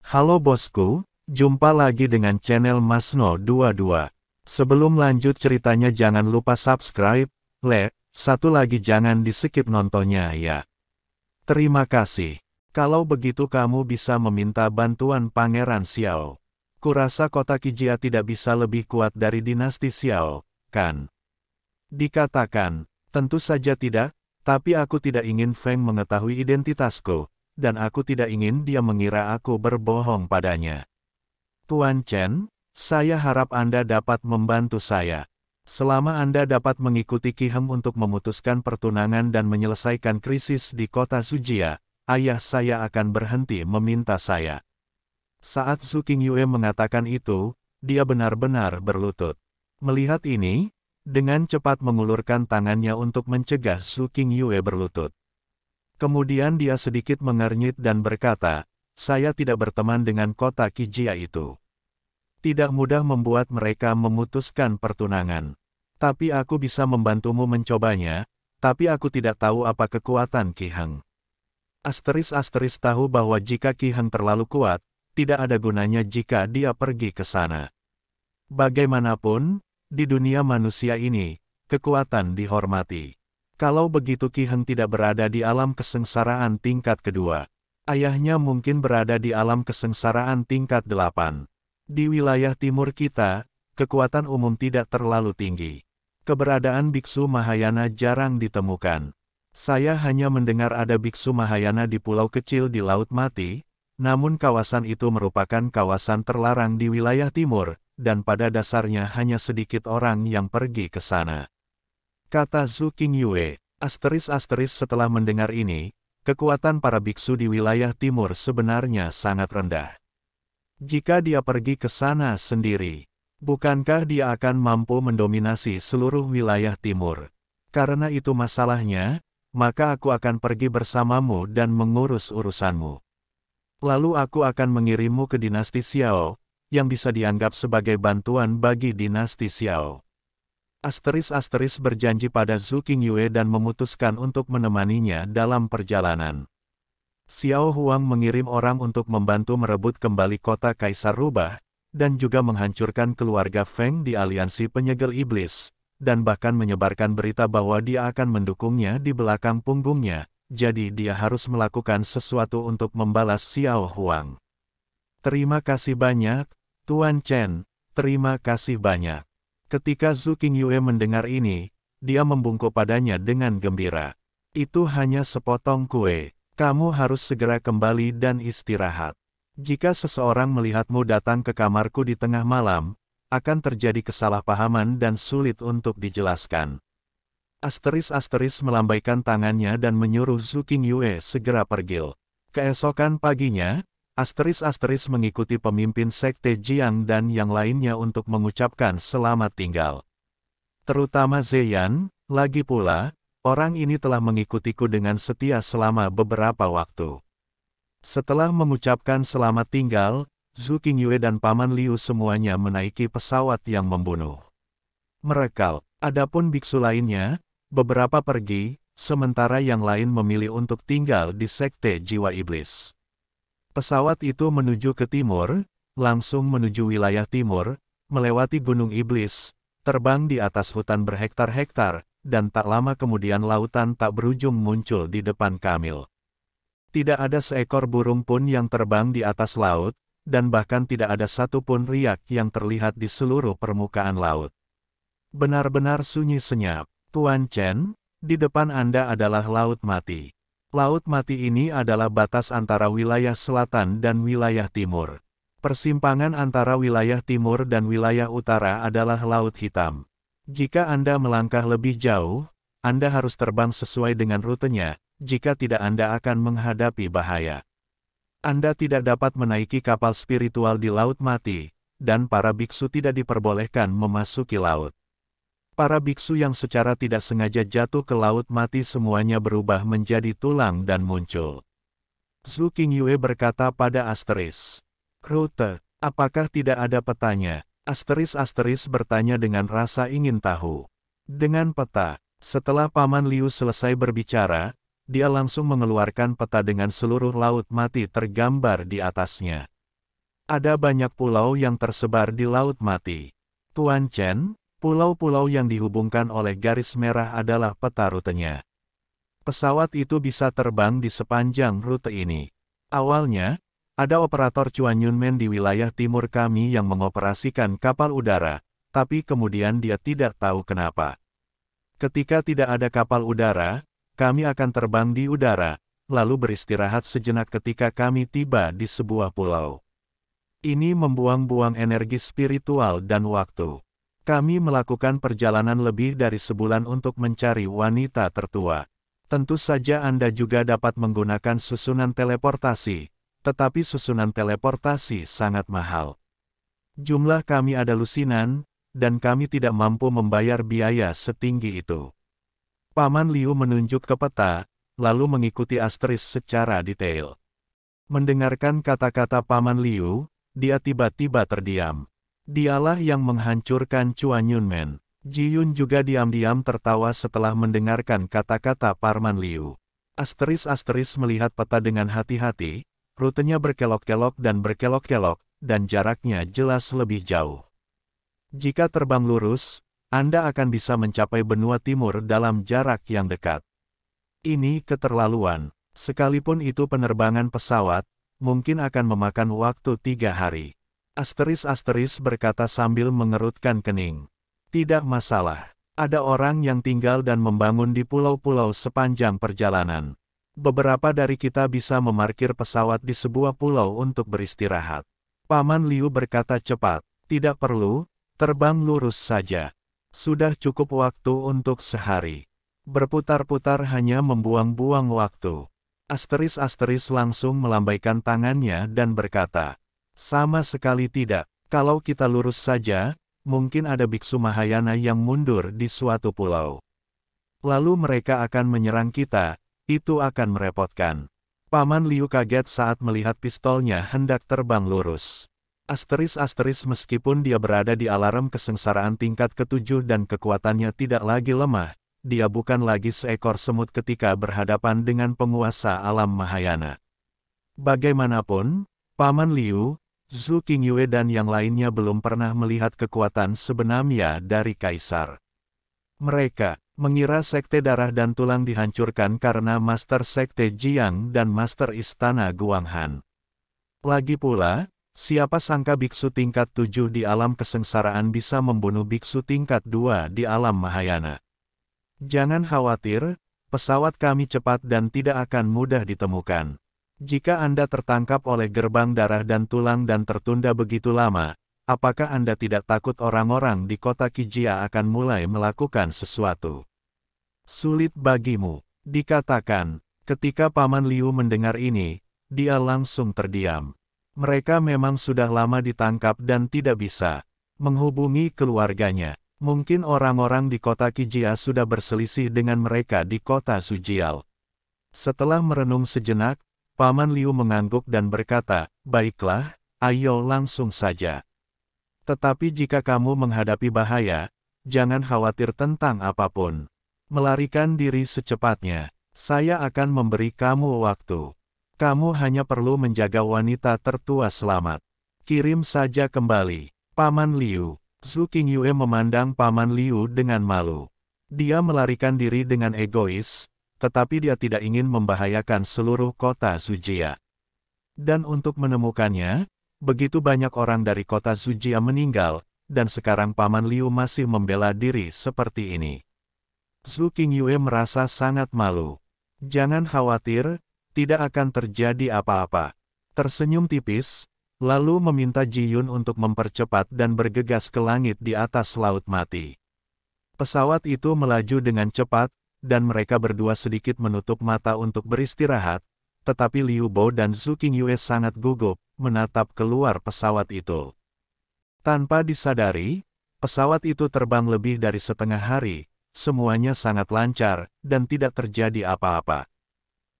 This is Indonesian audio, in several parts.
Halo bosku, jumpa lagi dengan channel Masno22. Sebelum lanjut ceritanya jangan lupa subscribe, satu lagi jangan di-skip nontonnya ya. Terima kasih. Kalau begitu kamu bisa meminta bantuan Pangeran Xiao. Kurasa kota Kijia tidak bisa lebih kuat dari dinasti Xiao, kan? Dikatakan, tentu saja tidak, tapi aku tidak ingin Feng mengetahui identitasku, dan aku tidak ingin dia mengira aku berbohong padanya. Tuan Chen, saya harap Anda dapat membantu saya. Selama Anda dapat mengikuti Qi Heng untuk memutuskan pertunangan dan menyelesaikan krisis di kota Sujia, ayah saya akan berhenti meminta saya. Saat Zhu Qingyue mengatakan itu, dia benar-benar berlutut. Melihat ini, dengan cepat mengulurkan tangannya untuk mencegah Zhu Qingyue berlutut. Kemudian dia sedikit mengernyit dan berkata, saya tidak berteman dengan kota Kijia itu. Tidak mudah membuat mereka memutuskan pertunangan. Tapi aku bisa membantumu mencobanya, tapi aku tidak tahu apa kekuatan Qi Heng. Asteris tahu bahwa jika Qi Heng terlalu kuat, tidak ada gunanya jika dia pergi ke sana. Bagaimanapun, di dunia manusia ini, kekuatan dihormati. Kalau begitu Qi Heng tidak berada di alam kesengsaraan tingkat kedua. Ayahnya mungkin berada di alam kesengsaraan tingkat 8. Di wilayah timur kita, kekuatan umum tidak terlalu tinggi. Keberadaan biksu Mahayana jarang ditemukan. Saya hanya mendengar ada biksu Mahayana di pulau kecil di Laut Mati, namun kawasan itu merupakan kawasan terlarang di wilayah timur, dan pada dasarnya hanya sedikit orang yang pergi ke sana. Kata Zhu Qingyue, setelah mendengar ini, kekuatan para biksu di wilayah timur sebenarnya sangat rendah. Jika dia pergi ke sana sendiri, bukankah dia akan mampu mendominasi seluruh wilayah timur? Karena itu masalahnya, maka aku akan pergi bersamamu dan mengurus urusanmu. Lalu aku akan mengirimmu ke dinasti Xiao, yang bisa dianggap sebagai bantuan bagi dinasti Xiao. Berjanji pada Zhu Qingyue dan memutuskan untuk menemaninya dalam perjalanan. Xiao Huang mengirim orang untuk membantu merebut kembali kota Kaisar Rubah, dan juga menghancurkan keluarga Feng di aliansi penyegel iblis, dan bahkan menyebarkan berita bahwa dia akan mendukungnya di belakang punggungnya, jadi dia harus melakukan sesuatu untuk membalas Xiao Huang. Terima kasih banyak, Tuan Chen, terima kasih banyak. Ketika Zhu Qingyue mendengar ini, dia membungkuk padanya dengan gembira. Itu hanya sepotong kue, kamu harus segera kembali dan istirahat. Jika seseorang melihatmu datang ke kamarku di tengah malam, akan terjadi kesalahpahaman dan sulit untuk dijelaskan. Melambaikan tangannya dan menyuruh Zhu Qingyue segera pergi. Keesokan paginya, mengikuti pemimpin sekte Jiang dan yang lainnya untuk mengucapkan selamat tinggal. Terutama Zeyan, lagi pula, orang ini telah mengikutiku dengan setia selama beberapa waktu. Setelah mengucapkan selamat tinggal, Zhu Qingyue dan Paman Liu semuanya menaiki pesawat yang membunuh. Mereka, adapun biksu lainnya, beberapa pergi, sementara yang lain memilih untuk tinggal di sekte jiwa iblis. Pesawat itu menuju ke timur, langsung menuju wilayah timur, melewati Gunung Iblis, terbang di atas hutan berhektar-hektar, dan tak lama kemudian lautan tak berujung muncul di depan Kamil. Tidak ada seekor burung pun yang terbang di atas laut, dan bahkan tidak ada satupun riak yang terlihat di seluruh permukaan laut. Benar-benar sunyi senyap. Tuan Chen, di depan Anda adalah Laut Mati. Laut Mati ini adalah batas antara wilayah selatan dan wilayah timur. Persimpangan antara wilayah timur dan wilayah utara adalah Laut Hitam. Jika Anda melangkah lebih jauh, Anda harus terbang sesuai dengan rutenya, jika tidak Anda akan menghadapi bahaya. Anda tidak dapat menaiki kapal spiritual di Laut Mati, dan para biksu tidak diperbolehkan memasuki laut. Para biksu yang secara tidak sengaja jatuh ke Laut Mati semuanya berubah menjadi tulang dan muncul. Zhu Qingyue berkata pada Rute, apakah tidak ada petanya? Bertanya dengan rasa ingin tahu. Dengan peta, setelah Paman Liu selesai berbicara, dia langsung mengeluarkan peta dengan seluruh Laut Mati tergambar di atasnya. Ada banyak pulau yang tersebar di Laut Mati. Tuan Chen, pulau-pulau yang dihubungkan oleh garis merah adalah peta rutenya. Pesawat itu bisa terbang di sepanjang rute ini. Awalnya, ada operator Chuan Yunmen di wilayah timur kami yang mengoperasikan kapal udara, tapi kemudian dia tidak tahu kenapa. Ketika tidak ada kapal udara, kami akan terbang di udara, lalu beristirahat sejenak ketika kami tiba di sebuah pulau. Ini membuang-buang energi spiritual dan waktu. Kami melakukan perjalanan lebih dari sebulan untuk mencari wanita tertua. Tentu saja Anda juga dapat menggunakan susunan teleportasi, tetapi susunan teleportasi sangat mahal. Jumlah kami ada lusinan, dan kami tidak mampu membayar biaya setinggi itu. Paman Liu menunjuk ke peta, lalu mengikuti asteris secara detail. Mendengarkan kata-kata Paman Liu, dia tiba-tiba terdiam. Dialah yang menghancurkan Chuan Yunmen. Ji Yun juga diam-diam tertawa setelah mendengarkan kata-kata Paman Liu. Asteris-asteris melihat peta dengan hati-hati, rutenya berkelok-kelok, dan jaraknya jelas lebih jauh. Jika terbang lurus, Anda akan bisa mencapai benua timur dalam jarak yang dekat. Ini keterlaluan. Sekalipun itu penerbangan pesawat, mungkin akan memakan waktu 3 hari. Asteris-asteris berkata sambil mengerutkan kening. Tidak masalah. Ada orang yang tinggal dan membangun di pulau-pulau sepanjang perjalanan. Beberapa dari kita bisa memarkir pesawat di sebuah pulau untuk beristirahat. Paman Liu berkata cepat. Tidak perlu, terbang lurus saja. Sudah cukup waktu untuk sehari. Berputar-putar hanya membuang-buang waktu. Asteris-asteris langsung melambaikan tangannya dan berkata, sama sekali tidak. Kalau kita lurus saja, mungkin ada biksu Mahayana yang mundur di suatu pulau. Lalu mereka akan menyerang kita, itu akan merepotkan. Paman Liu kaget saat melihat pistolnya hendak terbang lurus. Asteris-asteris meskipun dia berada di alarm kesengsaraan tingkat ke-7 dan kekuatannya tidak lagi lemah, dia bukan lagi seekor semut ketika berhadapan dengan penguasa alam Mahayana. Bagaimanapun, Paman Liu, Zhu Qingyue dan yang lainnya belum pernah melihat kekuatan sebenarnya dari Kaisar. Mereka mengira Sekte Darah dan Tulang dihancurkan karena Master Sekte Jiang dan Master Istana Guanghan. Lagi pula, siapa sangka biksu tingkat 7 di alam kesengsaraan bisa membunuh biksu tingkat 2 di alam Mahayana. Jangan khawatir, pesawat kami cepat dan tidak akan mudah ditemukan. Jika Anda tertangkap oleh gerbang darah dan tulang dan tertunda begitu lama, apakah Anda tidak takut orang-orang di kota Kijia akan mulai melakukan sesuatu? Sulit bagimu, dikatakan. Ketika Paman Liu mendengar ini, dia langsung terdiam. Mereka memang sudah lama ditangkap dan tidak bisa menghubungi keluarganya. Mungkin orang-orang di kota Kijia sudah berselisih dengan mereka di kota Sujial. Setelah merenung sejenak, Paman Liu mengangguk dan berkata, baiklah, ayo langsung saja. Tetapi jika kamu menghadapi bahaya, jangan khawatir tentang apapun. Melarikan diri secepatnya. Saya akan memberi kamu waktu. Kamu hanya perlu menjaga wanita tertua selamat. Kirim saja kembali. Paman Liu. Zhu Qingyue memandang Paman Liu dengan malu. Dia melarikan diri dengan egois, tetapi dia tidak ingin membahayakan seluruh kota Zujia. Dan untuk menemukannya, begitu banyak orang dari kota Zujia meninggal, dan sekarang Paman Liu masih membela diri seperti ini. Zhu Qingyue merasa sangat malu. Jangan khawatir, tidak akan terjadi apa-apa. Tersenyum tipis, lalu meminta Ji Yun untuk mempercepat dan bergegas ke langit di atas Laut Mati. Pesawat itu melaju dengan cepat, dan mereka berdua sedikit menutup mata untuk beristirahat, tetapi Liu Bo dan Zhu Qingyue sangat gugup, menatap keluar pesawat itu. Tanpa disadari, pesawat itu terbang lebih dari setengah hari, semuanya sangat lancar, dan tidak terjadi apa-apa.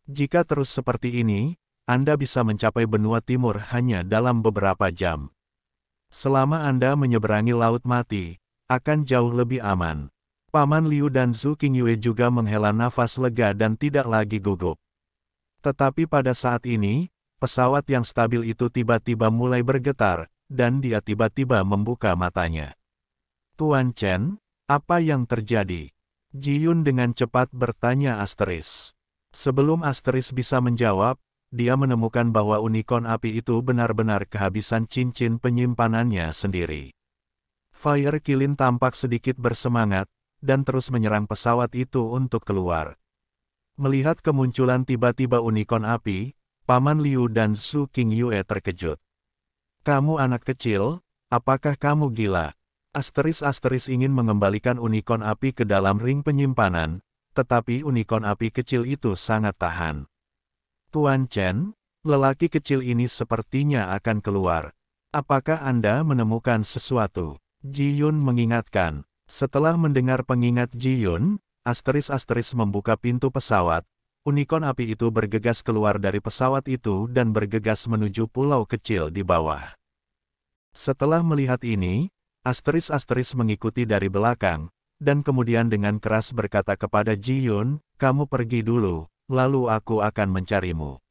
Jika terus seperti ini, Anda bisa mencapai benua timur hanya dalam beberapa jam. Selama Anda menyeberangi Laut Mati, akan jauh lebih aman. Paman Liu dan Zhu Qingyue juga menghela nafas lega dan tidak lagi gugup. Tetapi pada saat ini, pesawat yang stabil itu tiba-tiba mulai bergetar, dan dia tiba-tiba membuka matanya. Tuan Chen, apa yang terjadi? Ji Yun dengan cepat bertanya Asteris. Sebelum Asteris bisa menjawab, dia menemukan bahwa unicorn api itu benar-benar kehabisan cincin penyimpanannya sendiri. Fire Qilin tampak sedikit bersemangat, dan terus menyerang pesawat itu untuk keluar. Melihat kemunculan tiba-tiba unicorn api, Paman Liu dan Su Qingyue terkejut. Kamu anak kecil, apakah kamu gila? Asteris ingin mengembalikan unicorn api ke dalam ring penyimpanan, tetapi unicorn api kecil itu sangat tahan. Tuan Chen, lelaki kecil ini sepertinya akan keluar. Apakah Anda menemukan sesuatu? Ji Yun mengingatkan. Setelah mendengar pengingat Ji Yun, Asteris membuka pintu pesawat. Unicorn api itu bergegas keluar dari pesawat itu dan bergegas menuju pulau kecil di bawah. Setelah melihat ini, Asteris mengikuti dari belakang, dan kemudian dengan keras berkata kepada Ji Yun, kamu pergi dulu, lalu aku akan mencarimu.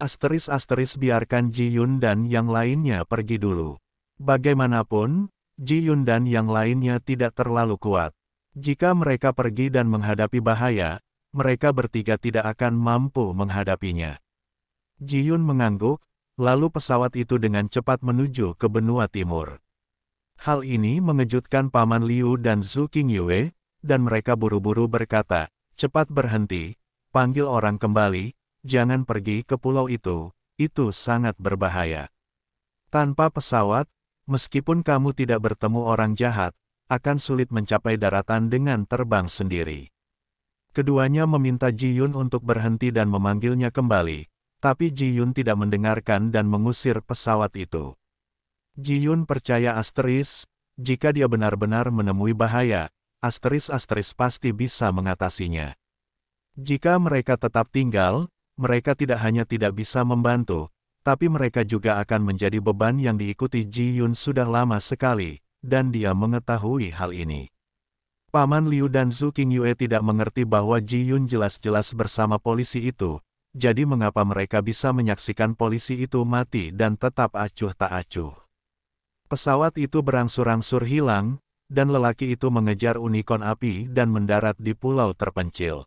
Asteris biarkan Ji Yun dan yang lainnya pergi dulu. Bagaimanapun, Ji Yun dan yang lainnya tidak terlalu kuat. Jika mereka pergi dan menghadapi bahaya, mereka bertiga tidak akan mampu menghadapinya. Ji Yun mengangguk, lalu pesawat itu dengan cepat menuju ke benua timur. Hal ini mengejutkan Paman Liu dan Su Qingyue, dan mereka buru-buru berkata, cepat berhenti, panggil orang kembali, jangan pergi ke pulau itu sangat berbahaya. Tanpa pesawat, meskipun kamu tidak bertemu orang jahat, akan sulit mencapai daratan dengan terbang sendiri. Keduanya meminta Ji Yun untuk berhenti dan memanggilnya kembali, tapi Ji Yun tidak mendengarkan dan mengusir pesawat itu. Ji Yun percaya Asteris, jika dia benar-benar menemui bahaya, Asteris pasti bisa mengatasinya. Jika mereka tetap tinggal, mereka tidak hanya tidak bisa membantu, tapi mereka juga akan menjadi beban yang diikuti Ji Yun sudah lama sekali, dan dia mengetahui hal ini. Paman Liu dan Su Qingyue tidak mengerti bahwa Ji Yun jelas-jelas bersama polisi itu, jadi mengapa mereka bisa menyaksikan polisi itu mati dan tetap acuh tak acuh. Pesawat itu berangsur-angsur hilang, dan lelaki itu mengejar unicorn api dan mendarat di pulau terpencil.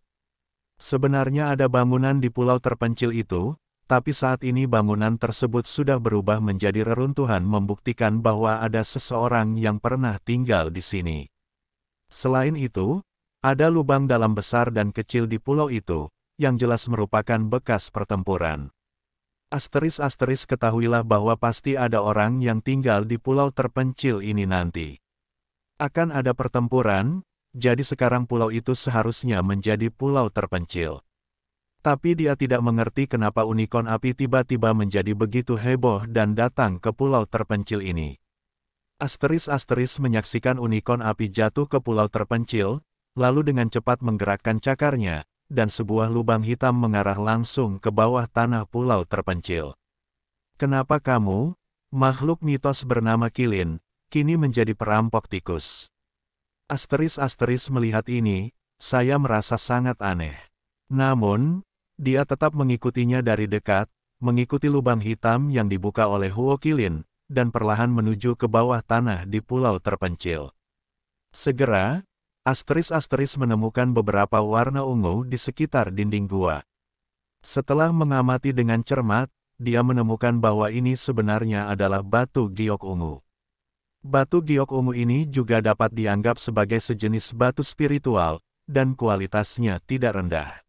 Sebenarnya ada bangunan di pulau terpencil itu, tapi saat ini bangunan tersebut sudah berubah menjadi reruntuhan membuktikan bahwa ada seseorang yang pernah tinggal di sini. Selain itu, ada lubang dalam besar dan kecil di pulau itu, yang jelas merupakan bekas pertempuran. Asteris ketahuilah bahwa pasti ada orang yang tinggal di pulau terpencil ini nanti. Akan ada pertempuran, jadi sekarang pulau itu seharusnya menjadi pulau terpencil. Tapi dia tidak mengerti kenapa unicorn api tiba-tiba menjadi begitu heboh dan datang ke pulau terpencil ini. Asteris menyaksikan unicorn api jatuh ke pulau terpencil, lalu dengan cepat menggerakkan cakarnya, dan sebuah lubang hitam mengarah langsung ke bawah tanah pulau terpencil. Kenapa kamu, makhluk mitos bernama Qilin, kini menjadi perampok tikus? Asteris melihat ini, saya merasa sangat aneh. Namun, dia tetap mengikutinya dari dekat, mengikuti lubang hitam yang dibuka oleh Huo Qilin, dan perlahan menuju ke bawah tanah di pulau terpencil. Segera, Asteris menemukan beberapa warna ungu di sekitar dinding gua. Setelah mengamati dengan cermat, dia menemukan bahwa ini sebenarnya adalah batu giok ungu. Batu giok ungu ini juga dapat dianggap sebagai sejenis batu spiritual, dan kualitasnya tidak rendah.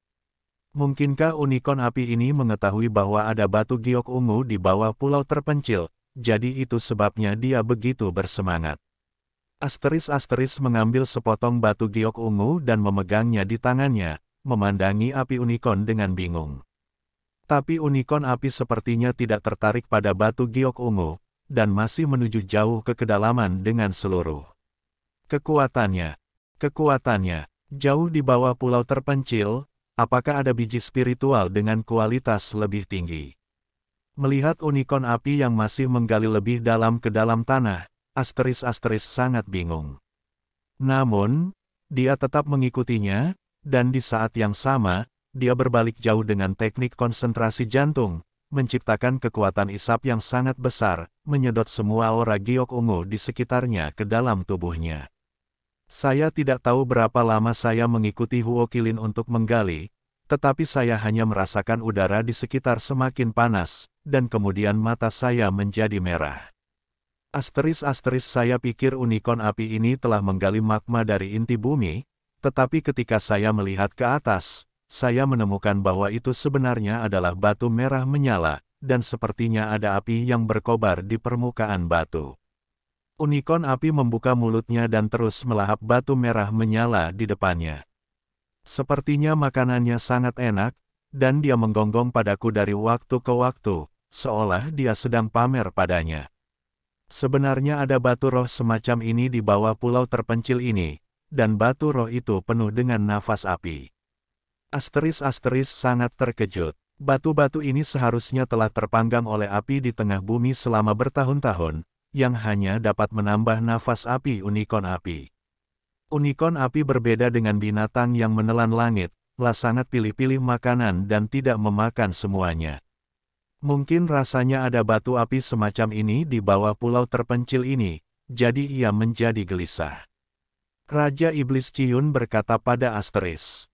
Mungkinkah unicorn api ini mengetahui bahwa ada batu giok ungu di bawah pulau terpencil, jadi itu sebabnya dia begitu bersemangat. Asteris mengambil sepotong batu giok ungu dan memegangnya di tangannya, memandangi api unicorn dengan bingung. Tapi unicorn api sepertinya tidak tertarik pada batu giok ungu, dan masih menuju jauh ke kedalaman dengan seluruh kekuatannya, jauh di bawah pulau terpencil, apakah ada biji spiritual dengan kualitas lebih tinggi? Melihat unicorn api yang masih menggali lebih dalam ke dalam tanah, Asteris sangat bingung. Namun, dia tetap mengikutinya, dan di saat yang sama, dia berbalik jauh dengan teknik konsentrasi jantung, menciptakan kekuatan isap yang sangat besar, menyedot semua aura giok ungu di sekitarnya ke dalam tubuhnya. Saya tidak tahu berapa lama saya mengikuti Huo Qilin untuk menggali, tetapi saya hanya merasakan udara di sekitar semakin panas, dan kemudian mata saya menjadi merah. Asteris saya pikir unicorn api ini telah menggali magma dari inti bumi, tetapi ketika saya melihat ke atas, saya menemukan bahwa itu sebenarnya adalah batu merah menyala, dan sepertinya ada api yang berkobar di permukaan batu. Unicorn api membuka mulutnya dan terus melahap batu merah menyala di depannya. Sepertinya makanannya sangat enak, dan dia menggonggong padaku dari waktu ke waktu, seolah dia sedang pamer padanya. Sebenarnya ada batu roh semacam ini di bawah pulau terpencil ini, dan batu roh itu penuh dengan nafas api. Asteris sangat terkejut. Batu-batu ini seharusnya telah terpanggang oleh api di tengah bumi selama bertahun-tahun, yang hanya dapat menambah nafas api unicorn api. Unicorn api berbeda dengan binatang yang menelan langit, sangat pilih-pilih makanan dan tidak memakan semuanya. Mungkin rasanya ada batu api semacam ini di bawah pulau terpencil ini, jadi ia menjadi gelisah. Raja Iblis Ciun berkata pada Asteris,